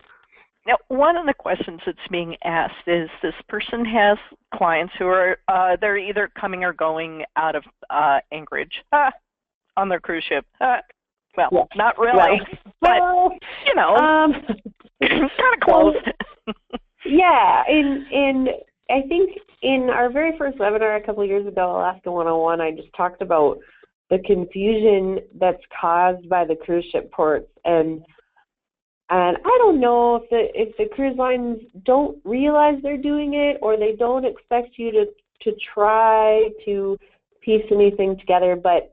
Now, one of the questions that's being asked is, this person has clients who are, they're either coming or going out of Anchorage on their cruise ship. Well, yes. Not really, but, you know, kind of close. Yeah, and I think in our very first webinar a couple of years ago, Alaska 101, I just talked about the confusion that's caused by the cruise ship ports, and I don't know if the cruise lines don't realize they're doing it, or they don't expect you to try to piece anything together, but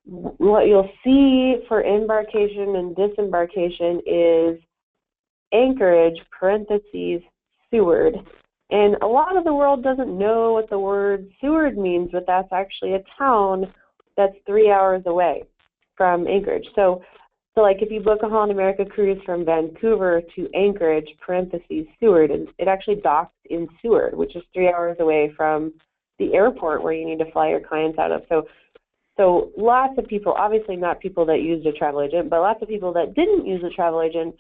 what you'll see for embarkation and disembarkation is Anchorage, parentheses, Seward. And a lot of the world doesn't know what the word Seward means, but that's actually a town that's 3 hours away from Anchorage. So like if you book a Holland America cruise from Vancouver to Anchorage, parentheses, Seward, and it actually docks in Seward, which is 3 hours away from the airport where you need to fly your clients out of. So lots of people, obviously not people that used a travel agent, but lots of people that didn't use a travel agent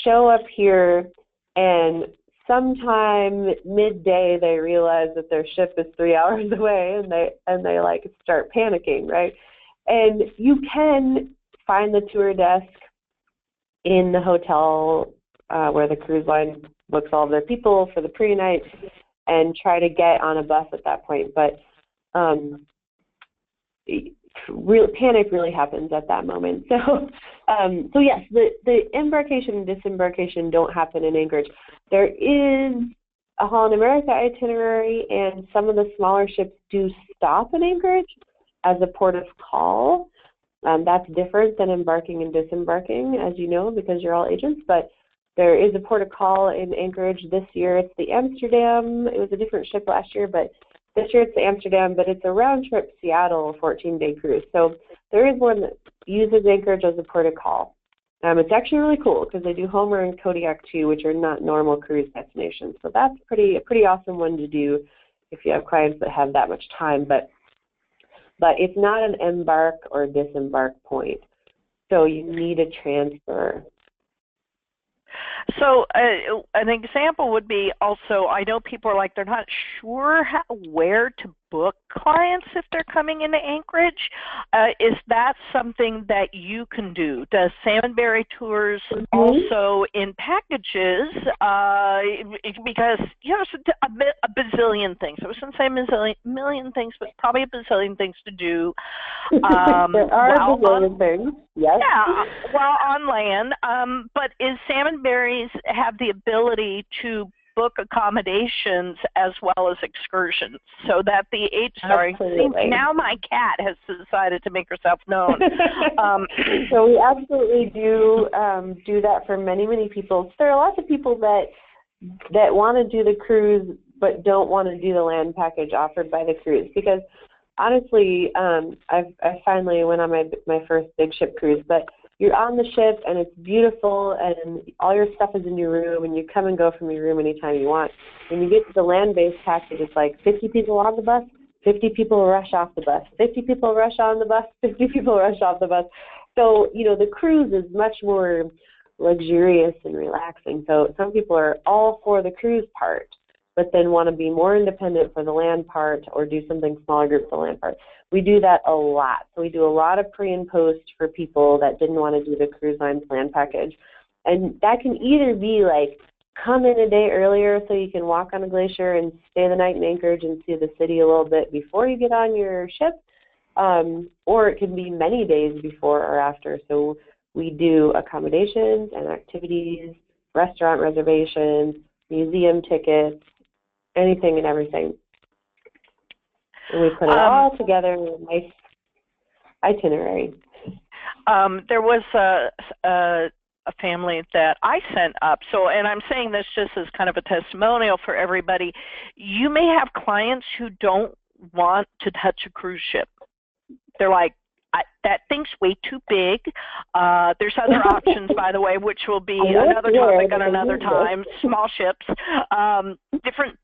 show up here, and sometime midday they realize that their ship is 3 hours away, and they like start panicking, right? And you can find the tour desk in the hotel where the cruise line books all of their people for the pre-night, and try to get on a bus at that point. But real panic really happens at that moment. So yes, the embarkation and disembarkation don't happen in Anchorage. There is a Holland America itinerary, and some of the smaller ships do stop in Anchorage as a port of call. That's different than embarking and disembarking, as you know, because you're all agents. But there is a port of call in Anchorage this year. It's the Amsterdam. It was a different ship last year, but this year it's the Amsterdam, but it's a round-trip Seattle 14-day cruise. So there is one that uses Anchorage as a port of call. It's actually really cool because they do Homer and Kodiak too, which are not normal cruise destinations. So that's a pretty awesome one to do if you have clients that have that much time. But it's not an embark or disembark point. So you need a transfer. So an example would be also, I know people are like, they're not sure where to book clients if they're coming into Anchorage. Is that something that you can do? Does Salmon Berry Tours also in packages? Because, it's a bazillion things. I was going to say million things, but probably a bazillion things to do. There are a bazillion things, yes. Yeah, while on land. But is Salmon Berries have the ability to book accommodations as well as excursions, so that the now my cat has decided to make herself known. So we absolutely do that for many people. There are lots of people that want to do the cruise but don't want to do the land package offered by the cruise, because honestly, I finally went on my first big ship cruise, but you're on the ship and it's beautiful and all your stuff is in your room and you come and go from your room anytime you want. When you get to the land-based package, it's like 50 people on the bus, 50 people rush off the bus, 50 people rush on the bus, 50 people rush off the bus. So, the cruise is much more luxurious and relaxing. So some people are all for the cruise part, but then want to be more independent for the land part or do something smaller group for the land part. We do that a lot. So we do a lot of pre and post for people that didn't want to do the cruise line's land package. And that can either be like, come in a day earlier so you can walk on a glacier and stay the night in Anchorage and see the city a little bit before you get on your ship, or it can be many days before or after. So we do accommodations and activities, restaurant reservations, museum tickets, anything and everything. And we put it all together in a nice itinerary. There was a family that I sent up. So, and I'm saying this just as kind of a testimonial for everybody. You may have clients who don't want to touch a cruise ship. They're like, that thing's way too big. There's other options, by the way, which will be another topic on another time. Small ships,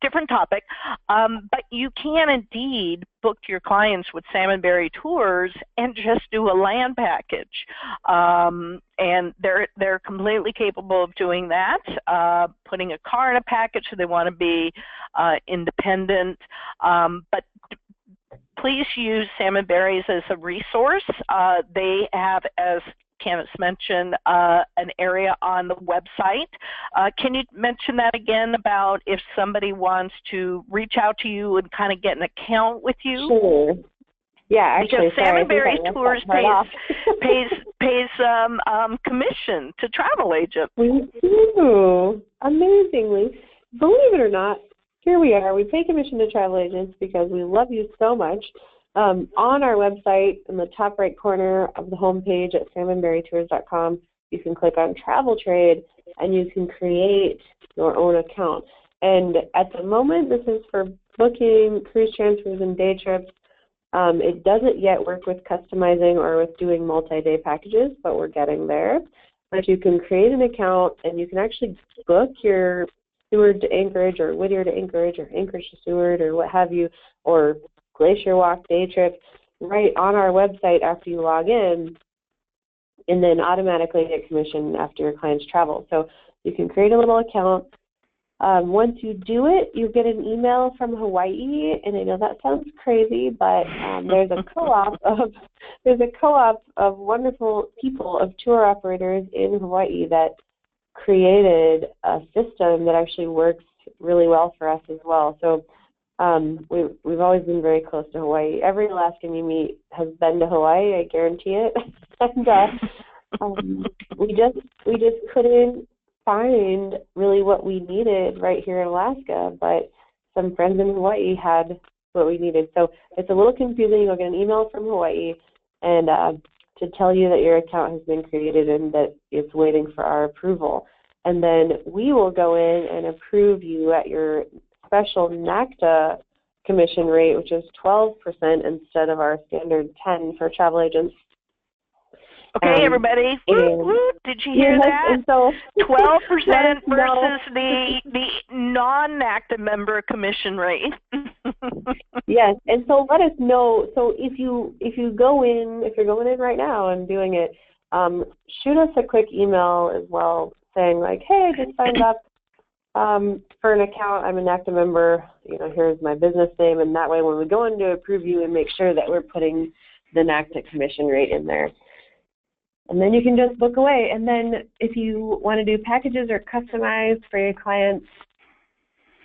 different topic. But you can indeed book your clients with Salmon Berry Tours and just do a land package. And they're completely capable of doing that. Putting a car in a package, so they want to be independent. But please use Salmon Berries as a resource. They have, as Candace mentioned, an area on the website. Can you mention that again about if somebody wants to reach out to you and kind of get an account with you? Sure. Yeah, actually, because Salmon Berry Tours pays commission to travel agents. We do, amazingly. Believe it or not, here we are. We pay commission to travel agents because we love you so much. On our website, in the top right corner of the homepage at salmonberrytours.com, you can click on Travel Trade, and you can create your own account. And at the moment, this is for booking cruise transfers and day trips. It doesn't yet work with customizing or with doing multi-day packages, but we're getting there. But you can create an account, and you can actually book your Seward to Anchorage or Whittier to Anchorage or Anchorage to Seward or what have you, or glacier walk day trip right on our website after you log in, and then automatically get commission after your clients travel. So you can create a little account. Once you do it, you get an email from Hawaii, and I know that sounds crazy, but there's a co-op of wonderful people, of tour operators in Hawaii that created a system that actually works really well for us as well. So we've always been very close to Hawaii. Every Alaskan you meet has been to Hawaii, I guarantee it. And we just couldn't find really what we needed right here in Alaska, but some friends in Hawaii had what we needed. So it's a little confusing. You'll get an email from Hawaii and to tell you that your account has been created and that it's waiting for our approval. And then we will go in and approve you at your special NACTA commission rate, which is 12% instead of our standard 10 for travel agents. Okay, everybody. Did you hear that? And so 12% versus the non-NACTA member commission rate. Yes, and so let us know. So if you're going in right now and doing it, shoot us a quick email as well, saying like, hey, I just signed up for an account. I'm a NACTA member. Here's my business name, and that way when we go in to approve you, and make sure that we're putting the NACTA commission rate in there. And then you can just book away. And then if you want to do packages or customize for your clients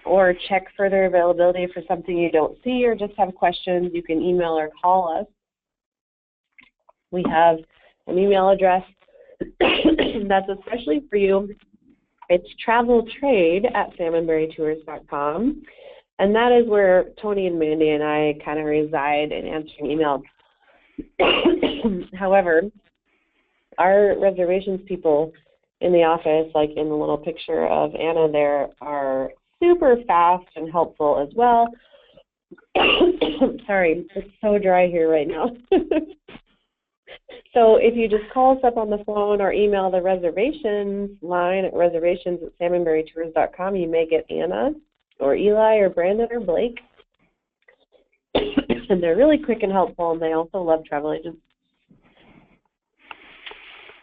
or check further availability for something you don't see or just have questions, you can email or call us. We have an email address that's especially for you. It's traveltrade@salmonberrytours.com. And that is where Tony and Mandy and I kind of reside in answering emails. However, our reservations people in the office, like in the little picture of Anna there, are super fast and helpful as well. Sorry, it's so dry here right now. So if you just call us up on the phone or email the reservations line at reservations@salmonberrytours.com, you may get Anna or Eli or Brandon or Blake. And they're really quick and helpful, and they also love travel agents.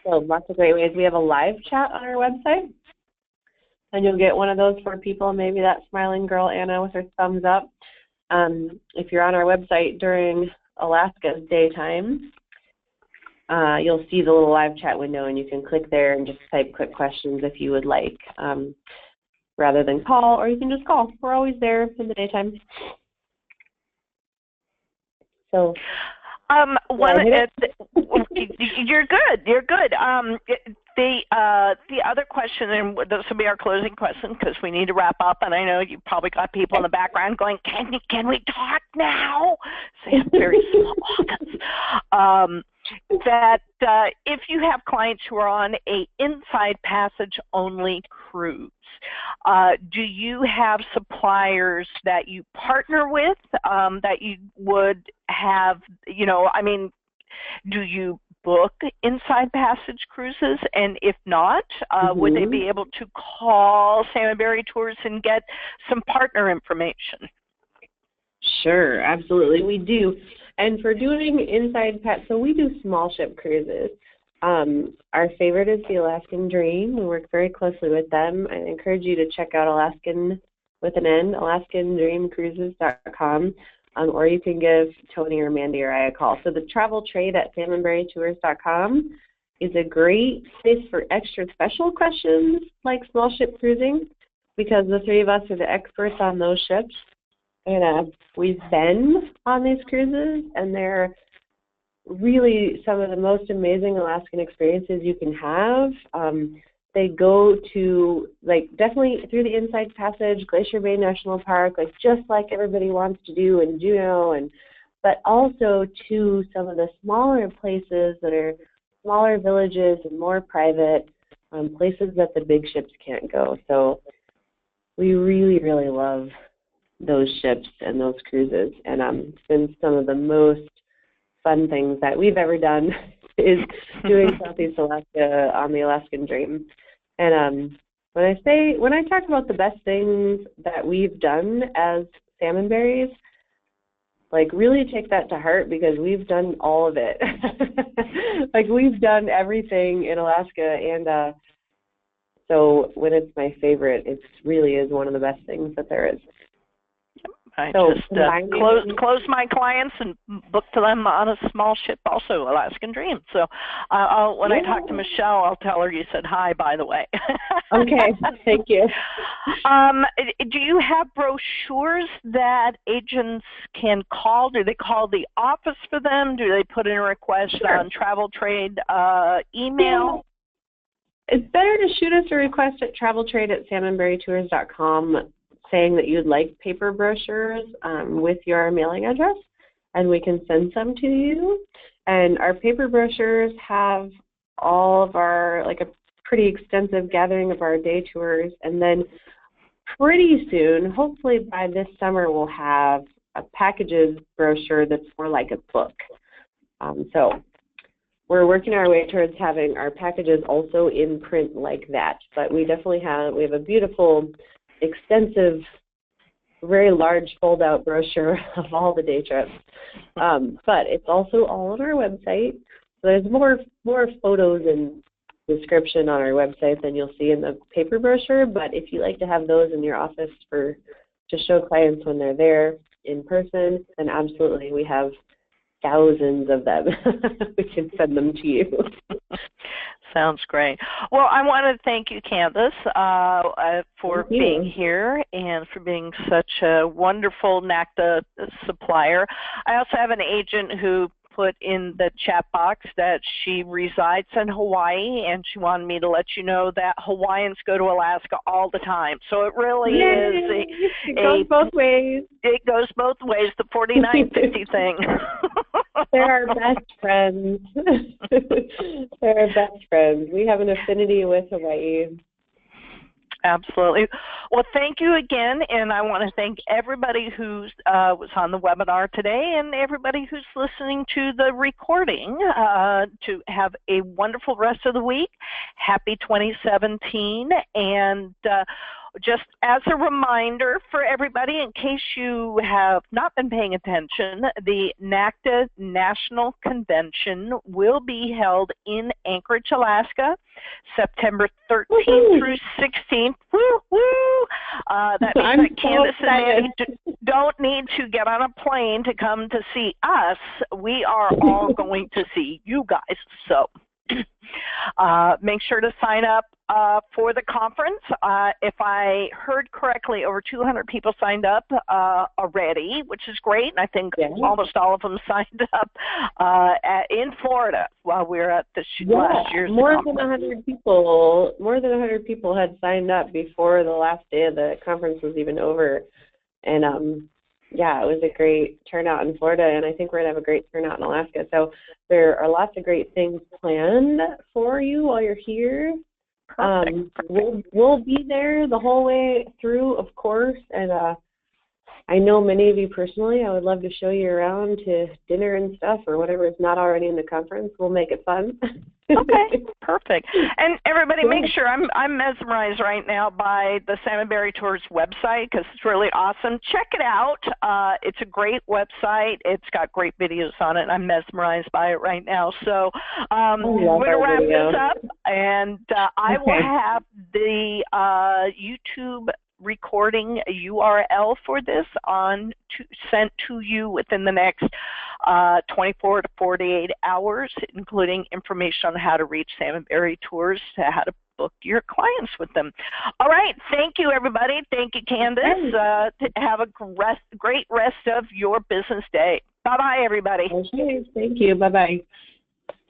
So lots of great ways. We have a live chat on our website, and you'll get one of those for people, maybe that smiling girl, Anna, with her thumbs up. If you're on our website during Alaska's daytime, you'll see the little live chat window, and you can click there and just type quick questions if you would like, rather than call, or you can just call. We're always there in the daytime. So, you're good. You're good. The other question, and this will be our closing question because we need to wrap up, and I know you probably got people in the background going, "Can we talk now?" So you have very small audience. That if you have clients who are on a inside passage only cruise, do you have suppliers that you partner with that you would have, do you book inside passage cruises? And if not, would they be able to call Salmon Berry Tours and get some partner information? Sure, absolutely, we do. And for doing inside so we do small ship cruises. Our favorite is the Alaskan Dream. We work very closely with them. I encourage you to check out Alaskan with an N, AlaskanDreamCruises.com, or you can give Tony or Mandy or I a call. So the travel trade at SalmonBerryTours.com is a great place for extra special questions like small ship cruising, because the three of us are the experts on those ships. And we've been on these cruises, and they're really some of the most amazing Alaskan experiences you can have. They go to, definitely through the Inside Passage, Glacier Bay National Park, just like everybody wants to do in Juneau, but also to some of the smaller places that are smaller villages and more private, places that the big ships can't go. So we really, really love those ships and those cruises, and it's been some of the most fun things that we've ever done is doing Southeast Alaska on the Alaskan Dream. And when I talk about the best things that we've done as Salmon Berries, really take that to heart, because we've done all of it. We've done everything in Alaska, and so when it's my favorite, it really is one of the best things that there is. I just close my clients and book to them on a small ship, also Alaskan Dream. So when I talk to Michelle, I'll tell her you said hi, by the way. Okay, thank you. Do you have brochures that agents can call? Do they call the office for them? Do they put in a request on Travel Trade email? It's better to shoot us a request at traveltrade@salmonberrytours.com, saying that you'd like paper brochures with your mailing address, and we can send some to you. And our paper brochures have all of our, a pretty extensive gathering of our day tours. And then pretty soon, hopefully by this summer, we'll have a packages brochure that's more like a book. So we're working our way towards having our packages also in print like that. But we definitely we have a beautiful, extensive, very large fold-out brochure of all the day trips. But it's also all on our website. So there's more photos and description on our website than you'll see in the paper brochure. But if you like to have those in your office to show clients when they're there in person, then absolutely, we have thousands of them. We can send them to you. Sounds great. Well, I want to thank you, Candace, for being here and for being such a wonderful NACTA supplier. I also have an agent who put in the chat box that she resides in Hawaii, and she wanted me to let you know that Hawaiians go to Alaska all the time. So it really is it goes both ways. It goes both ways, the 4950 thing. They're our best friends. They're our best friends. We have an affinity with Hawaii. Absolutely. Well, thank you again, and I want to thank everybody who was on the webinar today and everybody who's listening to the recording. To have a wonderful rest of the week. Happy 2017, and just as a reminder for everybody, in case you have not been paying attention, the NACTA National Convention will be held in Anchorage, Alaska, September 13th through 16th. Woo, woo! That means that Candace and Mandy don't need to get on a plane to come to see us. We are all going to see you guys. So make sure to sign up for the conference. If I heard correctly, over 200 people signed up already, which is great. And I think almost all of them signed up in Florida while we were at the last year's conference. More than 100 people had signed up before the last day of the conference was even over. And yeah, it was a great turnout in Florida, and I think we're going to have a great turnout in Alaska. So there are lots of great things planned for you while you're here. We'll be there the whole way through, of course, and I know many of you personally. I would love to show you around to dinner and stuff, or whatever is not already in the conference. We'll make it fun. Okay, perfect. And everybody, make sure I'm mesmerized right now by the Salmon Berry Tours website because it's really awesome. Check it out. It's a great website. It's got great videos on it. I'm mesmerized by it right now. So we're going to wrap this up, and I will have the YouTube recording URL for this sent to you within the next 24 to 48 hours, including information on how to reach Salmon Berry Tours, to how to book your clients with them. All right, thank you, everybody. Thank you, Candace. Have a great rest of your business day. Bye-bye, everybody. Okay, thank you. Bye-bye.